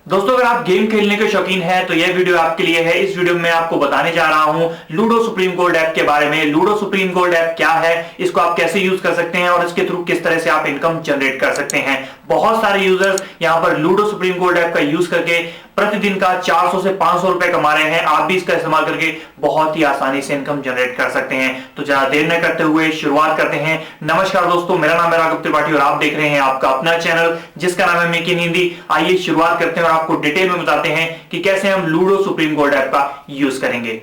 दोस्तों अगर आप गेम खेलने के शौकीन हैं तो यह वीडियो आपके लिए है। इस वीडियो में मैं आपको बताने जा रहा हूं लूडो सुप्रीम गोल्ड ऐप के बारे में। लूडो सुप्रीम गोल्ड ऐप क्या है, इसको आप कैसे यूज कर सकते हैं और इसके थ्रू किस तरह से आप इनकम जनरेट कर सकते हैं। बहुत सारे यूजर्स यहां पर लूडो सुप्रीम गोल्ड ऐप का यूज करके प्रतिदिन का 400 से 500 रुपए कमा रहे हैं। आप भी इसका इस्तेमाल करके बहुत ही आसानी से इनकम जनरेट कर सकते हैं। तो ज्यादा देर न करते हुए शुरुआत करते हैं। नमस्कार दोस्तों, मेरा नाम है राघव त्रिपाठी और आप देख रहे हैं आपका अपना चैनल जिसका नाम है मेक इन हिंदी। आइए शुरुआत करते हैं और आपको डिटेल में बताते हैं कि कैसे हम लूडो सुप्रीम गोल्ड ऐप का यूज करेंगे।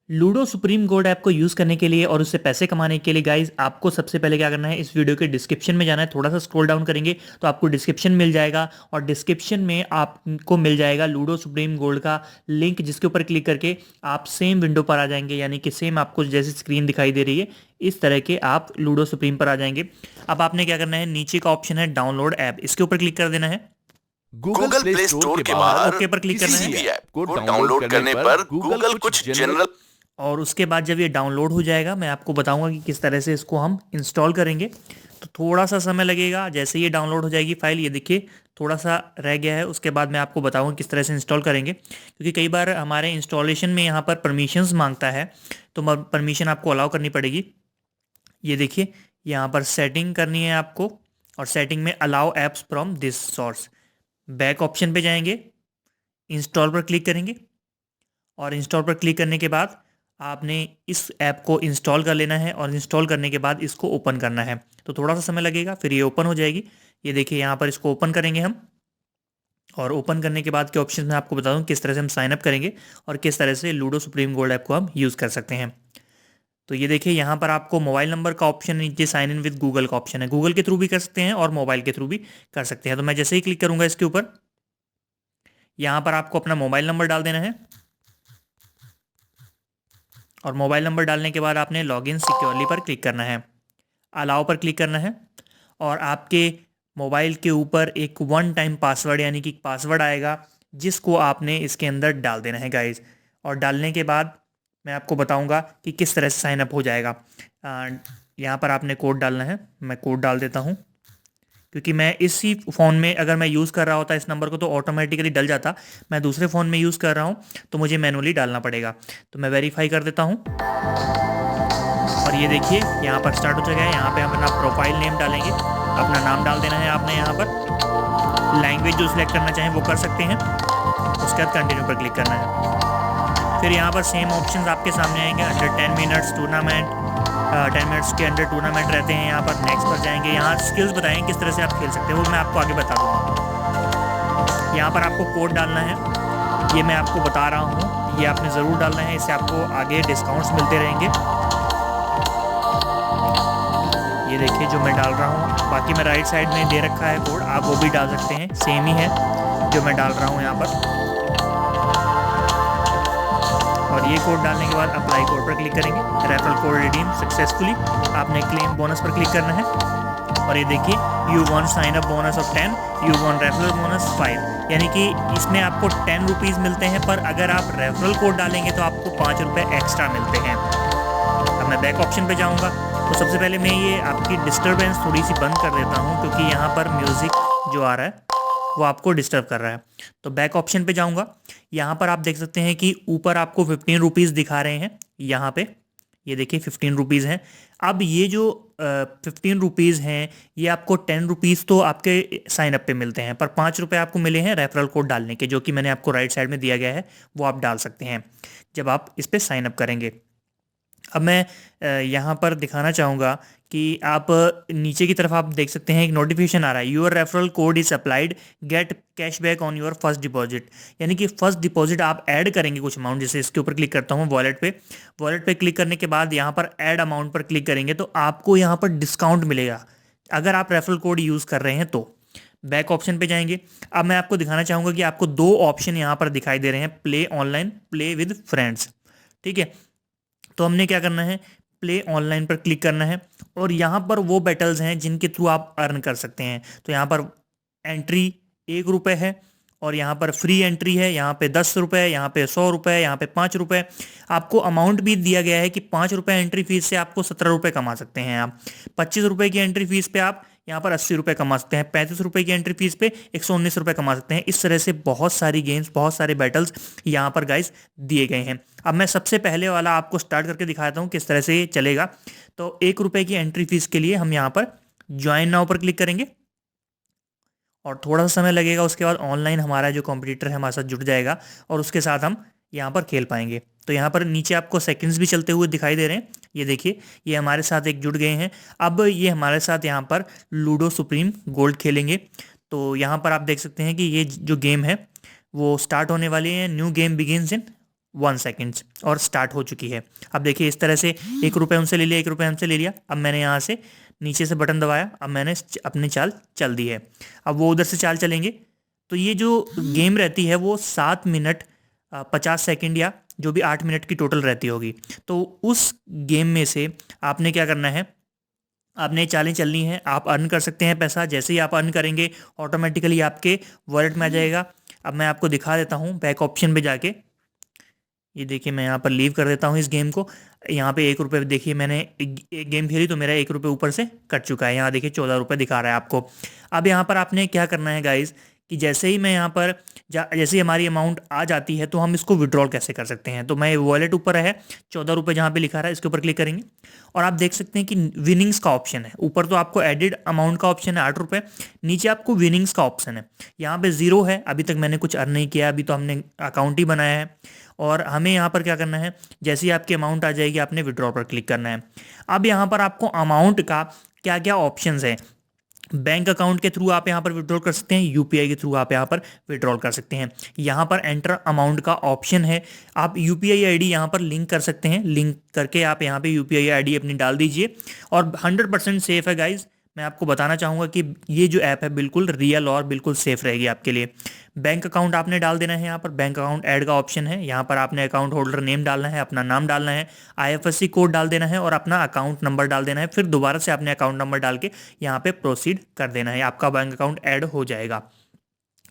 लूडो सुप्रीम गोल्ड ऐप को यूज़ करने के लिए और उससे पैसे कमाने के लिए गाइज आपको सबसे पहले क्या करना है, इस वीडियो के डिस्क्रिप्शन में जाना है। थोड़ा सा स्क्रॉल डाउन करेंगे तो आपको डिस्क्रिप्शन मिल जाएगा और डिस्क्रिप्शन में आपको मिल जाएगा लूडो सुप्रीम गोल्ड का लिंक, जिसके ऊपर क्लिक करके आप सेम विंडो पर आ जाएंगे। यानी कि सेम आपको जैसे स्क्रीन दिखाई दे रही है इस तरह के आप लूडो सुप्रीम पर आ जाएंगे। अब आपने क्या करना है, नीचे का ऑप्शन है डाउनलोड ऐप, इसके ऊपर क्लिक कर देना है। गूगल प्ले स्टोर के बाहर ओके पर क्लिक करना किसी है भी ऐप को डाउनलोड करने पर गूगल कुछ जनरल और उसके बाद जब ये डाउनलोड हो जाएगा मैं आपको बताऊंगा कि किस तरह से इसको हम इंस्टॉल करेंगे। तो थोड़ा सा समय लगेगा। जैसे ये डाउनलोड हो जाएगी फाइल, ये देखिए थोड़ा सा रह गया है, उसके बाद मैं आपको बताऊंगा किस तरह से इंस्टॉल करेंगे। क्योंकि कई बार हमारे इंस्टॉलेशन में यहाँ पर परमिशंस मांगता है, तो परमिशन आपको अलाउ करनी पड़ेगी। ये देखिए यहाँ पर सेटिंग करनी है आपको और सेटिंग में allow apps from this source. Back option पे जाएंगे, इंस्टॉल पर क्लिक करेंगे और इंस्टॉल पर क्लिक करने के बाद आपने इस ऐप को इंस्टॉल कर लेना है और इंस्टॉल करने के बाद इसको ओपन करना है। तो थोड़ा सा समय लगेगा, फिर ये ओपन हो जाएगी। ये देखिए यहाँ पर इसको ओपन करेंगे हम और ओपन करने के बाद के ऑप्शन में आपको बता दूँ किस तरह से हम साइन अप करेंगे और किस तरह से लूडो सुप्रीम गोल्ड ऐप को हम यूज़ कर सकते हैं। तो ये देखिए यहाँ पर आपको मोबाइल नंबर का ऑप्शन, नीचे साइन इन विद गूगल का ऑप्शन है। गूगल के थ्रू भी कर सकते हैं और मोबाइल के थ्रू भी कर सकते हैं। तो मैं जैसे ही क्लिक करूँगा इसके ऊपर, यहाँ पर आपको अपना मोबाइल नंबर डाल देना है और मोबाइल नंबर डालने के बाद आपने लॉगिन सिक्योरली पर क्लिक करना है, अलाउ पर क्लिक करना है और आपके मोबाइल के ऊपर एक वन टाइम पासवर्ड यानी कि पासवर्ड आएगा जिसको आपने इसके अंदर डाल देना है गाइज। और डालने के बाद मैं आपको बताऊंगा कि किस तरह से साइन अप हो जाएगा। यहाँ पर आपने कोड डालना है, मैं कोड डाल देता हूँ। क्योंकि मैं इसी फ़ोन में अगर मैं यूज़ कर रहा होता इस नंबर को तो ऑटोमेटिकली डल जाता। मैं दूसरे फ़ोन में यूज़ कर रहा हूँ तो मुझे मैनुअली डालना पड़ेगा। तो मैं वेरीफाई कर देता हूँ और ये देखिए यहाँ पर स्टार्ट हो चुका है। यहाँ पे हम अपना प्रोफाइल नेम डालेंगे, अपना नाम डाल देना है आपने। यहाँ पर लैंग्वेज जो सिलेक्ट करना चाहें वो कर सकते हैं। उसके बाद कंटिन्यू पर क्लिक करना है। फिर यहाँ पर सेम ऑप्शन आपके सामने आएंगे। अंडर 10 मिनट्स टूर्नामेंट, 10 मिनट्स के अंडर टूर्नामेंट रहते हैं। यहाँ पर नेक्स्ट पर जाएंगे, यहाँ स्किल्स बताएंगे किस तरह से आप खेल सकते हैं, वो मैं आपको आगे बता दूँगा। यहाँ पर आपको कोड डालना है, ये मैं आपको बता रहा हूँ, ये आपने ज़रूर डालना है, इससे आपको आगे डिस्काउंट्स मिलते रहेंगे। ये देखिए जो मैं डाल रहा हूँ, बाकी मैं राइट साइड में दे रखा है कोड, आप वो भी डाल सकते हैं, सेम ही है जो मैं डाल रहा हूँ यहाँ पर। और ये कोड डालने के बाद अप्लाई कोड पर क्लिक करेंगे। रेफरल कोड रिडीम सक्सेसफुली, आपने क्लेम बोनस पर क्लिक करना है और ये देखिए you one sine up bonus of 10, you one referral bonus 5, यानी कि इसमें आपको 10 रुपीज़ मिलते हैं, पर अगर आप रेफरल कोड डालेंगे तो आपको 5 रुपये एक्स्ट्रा मिलते हैं। अब मैं बैक ऑप्शन पे जाऊँगा तो सबसे पहले मैं ये आपकी डिस्टर्बेंस थोड़ी सी बंद कर देता हूँ क्योंकि यहाँ पर म्यूज़िक जो आ रहा है वो आपको डिस्टर्ब कर रहा है। तो बैक ऑप्शन पे जाऊंगा, यहाँ पर आप देख सकते हैं कि ऊपर आपको 15 रुपीज़ दिखा रहे हैं। यहाँ पे ये देखिए 15 रुपीज़ हैं। अब ये जो 15 रुपीज़ हैं ये आपको 10 रुपीज़ तो आपके साइन अप पे मिलते हैं, पर 5 रुपये आपको मिले हैं रेफरल कोड डालने के, जो कि मैंने आपको राइट साइड में दिया गया है, वो आप डाल सकते हैं जब आप इस पर साइन अप करेंगे। अब मैं यहाँ पर दिखाना चाहूँगा कि आप नीचे की तरफ आप देख सकते हैं एक नोटिफिकेशन आ रहा है, your referral code is applied, get cashback on your first deposit. यानी कि फर्स्ट डिपॉजिट आप ऐड करेंगे कुछ अमाउंट, जैसे इसके ऊपर क्लिक करता हूँ वॉलेट पे क्लिक करने के बाद यहाँ पर ऐड अमाउंट पर क्लिक करेंगे तो आपको यहाँ पर डिस्काउंट मिलेगा अगर आप रेफरल कोड यूज़ कर रहे हैं तो। बैक ऑप्शन पे जाएंगे। अब मैं आपको दिखाना चाहूँगा कि आपको 2 ऑप्शन यहाँ पर दिखाई दे रहे हैं, play online, play with friends. ठीक है, तो हमने क्या करना है, प्ले ऑनलाइन पर क्लिक करना है और यहाँ पर वो बैटल्स हैं जिनके थ्रू आप अर्न कर सकते हैं। तो यहाँ पर एंट्री 1 रुपये है और यहाँ पर फ्री एंट्री है, यहाँ पे 10 रुपये, यहाँ पे 100 रुपये, यहाँ पे 5 रुपये। आपको अमाउंट भी दिया गया है कि 5 रुपये एंट्री फीस से आपको 17 रुपये कमा सकते हैं आप। 25 रुपये की एंट्री फीस पे आप यहाँ पर 80 रुपये कमा सकते हैं। 35 रुपये की एंट्री फीस पे 119 रुपये कमा सकते हैं। इस तरह से बहुत सारी गेम्स, बहुत सारे बैटल्स यहाँ पर गाइस दिए गए हैं। अब मैं सबसे पहले वाला आपको स्टार्ट करके दिखाता हूँ किस तरह से ये चलेगा। तो 1 रुपये की एंट्री फीस के लिए हम यहाँ पर ज्वाइन नाउ पर क्लिक करेंगे और थोड़ा सा समय लगेगा। उसके बाद ऑनलाइन हमारा जो कॉम्पिटिटर है हमारे साथ जुड़ जाएगा और उसके साथ हम यहाँ पर खेल पाएंगे। तो यहाँ पर नीचे आपको सेकंड्स भी चलते हुए दिखाई दे रहे हैं। ये देखिए, ये हमारे साथ एक जुड़ गए हैं। अब ये हमारे साथ यहाँ पर लूडो सुप्रीम गोल्ड खेलेंगे। तो यहाँ पर आप देख सकते हैं कि ये जो गेम है वो स्टार्ट होने वाली है। New game begins in 1 seconds और स्टार्ट हो चुकी है। अब देखिए इस तरह से 1 रुपये उनसे ले लिया, 1 रुपये हमसे ले लिया। अब मैंने यहाँ से नीचे से बटन दबाया, अब मैंने अपनी चाल चल दी है। अब वो उधर से चाल चलेंगे। तो ये जो गेम रहती है वो 7 मिनट 50 सेकंड या जो भी 8 मिनट की टोटल रहती होगी। तो उस गेम में से आपने क्या करना है, आपने चालें चलनी है। आप अर्न कर सकते हैं पैसा। जैसे ही आप अर्न करेंगे ऑटोमेटिकली आपके वॉलेट में आ जाएगा। अब मैं आपको दिखा देता हूँ बैक ऑप्शन पे जाके। ये देखिए, मैं यहाँ पर लीव कर देता हूँ इस गेम को। यहाँ पे 1 रुपये, देखिए मैंने एक गेम खेली तो मेरा 1 रुपये ऊपर से कट चुका है। यहाँ देखिए 14 रुपये दिखा रहा है आपको। अब यहाँ पर आपने क्या करना है गाइज कि जैसे ही मैं यहाँ पर जैसे ही हमारी अमाउंट आ जाती है तो हम इसको विड्रॉल कैसे कर सकते हैं। तो मैं वॉलेट ऊपर है 14 रुपये जहाँ पे लिखा रहा है, इसके ऊपर क्लिक करेंगे और आप देख सकते हैं कि विनिंग्स का ऑप्शन है। ऊपर तो आपको एडिड अमाउंट का ऑप्शन है 8 रुपये, नीचे आपको विनिंग्स का ऑप्शन है। यहाँ पे 0 है, अभी तक मैंने कुछ अर्न नहीं किया, अभी तो हमने अकाउंट ही बनाया है। और हमें यहाँ पर क्या करना है, जैसे ही आपकी अमाउंट आ जाएगी आपने विड्रॉ पर क्लिक करना है। अब यहाँ पर आपको अमाउंट का क्या क्या ऑप्शंस है। बैंक अकाउंट के थ्रू आप यहाँ पर विड्रॉल कर सकते हैं, यूपीआई के थ्रू आप यहाँ पर विड्रॉल कर सकते हैं। यहाँ पर एंटर अमाउंट का ऑप्शन है, आप यूपीआई आईडी यहाँ पर लिंक कर सकते हैं। लिंक करके आप यहाँ पे यूपीआई आईडी अपनी डाल दीजिए और 100% सेफ है गाइज। मैं आपको बताना चाहूँगा कि ये जो ऐप है बिल्कुल रियल और बिल्कुल सेफ रहेगी आपके लिए। बैंक अकाउंट आपने डाल देना है। यहाँ पर बैंक अकाउंट ऐड का ऑप्शन है, यहाँ पर आपने अकाउंट होल्डर नेम डालना है, अपना नाम डालना है, आईएफएससी कोड डाल देना है और अपना अकाउंट नंबर डाल देना है। फिर दोबारा से आपने अकाउंट नंबर डाल के यहाँ पे प्रोसीड कर देना है, आपका बैंक अकाउंट ऐड हो जाएगा।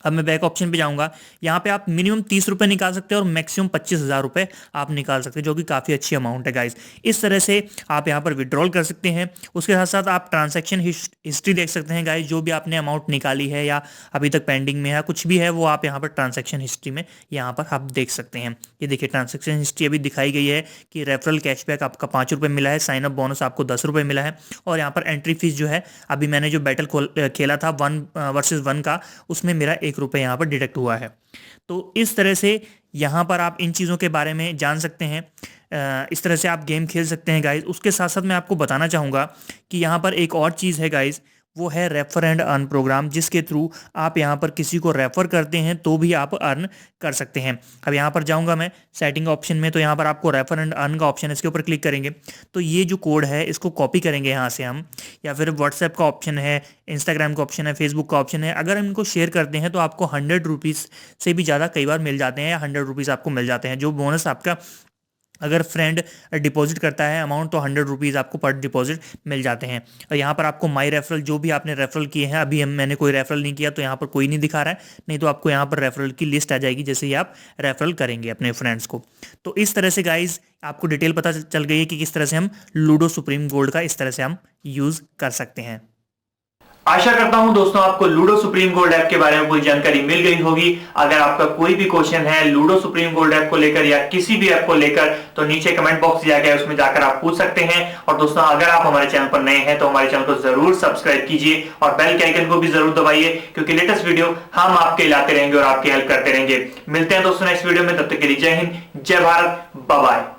अब मैं बैक ऑप्शन पे जाऊंगा। यहाँ पे आप मिनिमम 30 रुपये निकाल सकते हैं और मैक्सिमम 25,000 रुपये आप निकाल सकते हैं, जो कि काफ़ी अच्छी अमाउंट है गाइस। इस तरह से आप यहाँ पर विड्रॉल कर सकते हैं। उसके साथ साथ आप ट्रांजैक्शन हिस्ट्री देख सकते हैं गाइस, जो भी आपने अमाउंट निकाली है या अभी तक पेंडिंग में है, कुछ भी है वो आप यहाँ पर ट्रांजैक्शन हिस्ट्री में यहाँ पर आप देख सकते हैं। ये देखिए ट्रांजैक्शन हिस्ट्री अभी दिखाई गई है कि रेफरल कैशबैक आपका 5 रुपये मिला है, साइनअप बोनस आपको 10 रुपये मिला है और यहाँ पर एंट्री फीस जो है अभी मैंने जो बैटल खेला था 1 वर्सेस 1 का, उसमें मेरा 1 रुपये यहाँ पर डिडक्ट हुआ है। तो इस तरह से यहाँ पर आप इन चीज़ों के बारे में जान सकते हैं। इस तरह से आप गेम खेल सकते हैं गाइज। उसके साथ साथ मैं आपको बताना चाहूँगा कि यहाँ पर एक और चीज़ है गाइज, वो है रेफर एंड अर्न प्रोग्राम, जिसके थ्रू आप यहाँ पर किसी को रेफर करते हैं तो भी आप अर्न कर सकते हैं। अब यहाँ पर जाऊँगा मैं सेटिंग ऑप्शन में, तो यहाँ पर आपको रेफर एंड अर्न का ऑप्शन है, इसके ऊपर क्लिक करेंगे तो ये जो कोड है इसको कॉपी करेंगे यहाँ से हम, या फिर व्हाट्सएप का ऑप्शन है, इंस्टाग्राम का ऑप्शन है, फेसबुक का ऑप्शन है। अगर हम इनको शेयर करते हैं तो आपको 100 रुपीज़ से भी ज़्यादा कई बार मिल जाते हैं या 100 रुपीज़ आपको मिल जाते हैं। जो बोनस आपका अगर फ्रेंड डिपॉजिट करता है अमाउंट तो 100 रुपीज़ आपको पर डिपॉजिट मिल जाते हैं। और यहाँ पर आपको माई रेफरल, जो भी आपने रेफरल किए हैं, अभी मैंने कोई रेफरल नहीं किया तो यहाँ पर कोई नहीं दिखा रहा है, नहीं तो आपको यहाँ पर रेफरल की लिस्ट आ जाएगी जैसे ही आप रेफरल करेंगे अपने फ्रेंड्स को। तो इस तरह से गाइज आपको डिटेल पता चल गई है कि किस तरह से हम लूडो सुप्रीम गोल्ड का इस तरह से हम यूज़ कर सकते हैं। आशा करता हूं दोस्तों आपको लूडो सुप्रीम गोल्ड ऐप के बारे में पूरी जानकारी मिल गई होगी। अगर आपका कोई भी क्वेश्चन है लूडो सुप्रीम गोल्ड ऐप को लेकर या किसी भी ऐप को लेकर तो नीचे कमेंट बॉक्स दिया गया है, उसमें जाकर आप पूछ सकते हैं। और दोस्तों अगर आप हमारे चैनल पर नए हैं तो हमारे चैनल को जरूर सब्सक्राइब कीजिए और बेल के आइकन को भी जरूर दबाइए, क्योंकि लेटेस्ट वीडियो हम आपके लाते रहेंगे और आपकी हेल्प करते रहेंगे। मिलते हैं दोस्तों नेक्स्ट वीडियो में, तब तक के लिए जय हिंद, जय भारत, बाय बाय।